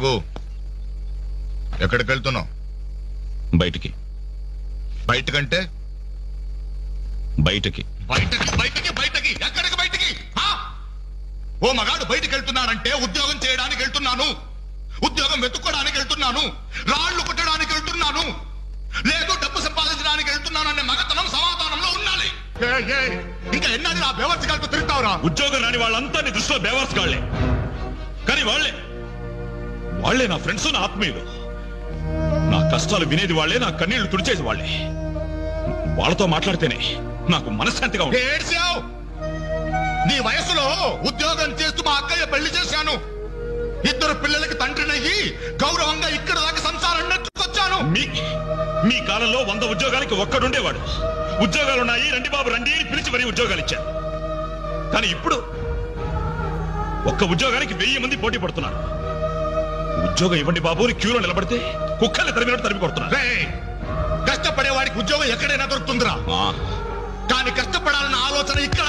ఆగు. ఎక్కడికి వెళ్తున్నావు? బయటికి. బయటకంటే బయటికి. బయటకి బయటకి బయటకి ఎక్కడికి బయటికి? ఓ మగాడు బయటికి వెళ్తున్నానంటే ఉద్యోగం చేయడానికి వెళ్తున్నాను, ఉద్యోగం వెతుక్కోడానికి వెళ్తున్నాను, రాళ్లు కుట్టడానికి వెళ్తున్నాను, లేదు డబ్బు సంపాదించడానికి వెళ్తున్నాను అనే మగతనం సమాధానంలో ఉండాలి. ఇంకా ఎన్నాళ్ళు ఆ బేవర్స్ గారితో తిరుగుతావురా? ఉద్యోగం రాని వాళ్ళంతా నీ దృష్టిలో బేవర్స్ గాళ్లే. కానీ వాళ్లే నా ఫ్రెండ్స్, నా ఆత్మీయులు. నా కష్టాలు వినేది వాళ్లే, నా కన్నీళ్లు తుడిచేది వాళ్లే. వాళ్ళతో మాట్లాడితేనే నాకు మనశ్శాంతిగా ఉంది. ఏడ్చావు. నీ వయసులో ఉద్యోగం చేస్తూ మా అక్కయ్య పెళ్లి చేశాను, 2 పిల్లలకి తండ్రినయ్యి గౌరవంగా ఇక్కడ దాకా సంసారం నెట్టుకొచ్చాను. మీ కాలంలో 100 ఉద్యోగాలకి ఒక్కడుండేవాడు. ఉద్యోగాలున్నాయి, రండి బాబు రండి అని పిలిచి మరీ ఉద్యోగాలు ఇచ్చారు. కానీ ఇప్పుడు ఒక్క ఉద్యోగానికి 1000 మంది పోటీ పడుతున్నారు. ఉద్యోగం ఇవ్వండి బాబు అని క్యూలో నిలబడితే కుక్కల్ని తరిమినట్టు తరిమి కొడుతున్నారు. కష్టపడే వాడికి ఉద్యోగం ఎక్కడైనా దొరుకుతుందిరా, కానీ కష్టపడాలన్న ఆలోచన ఇక్కడ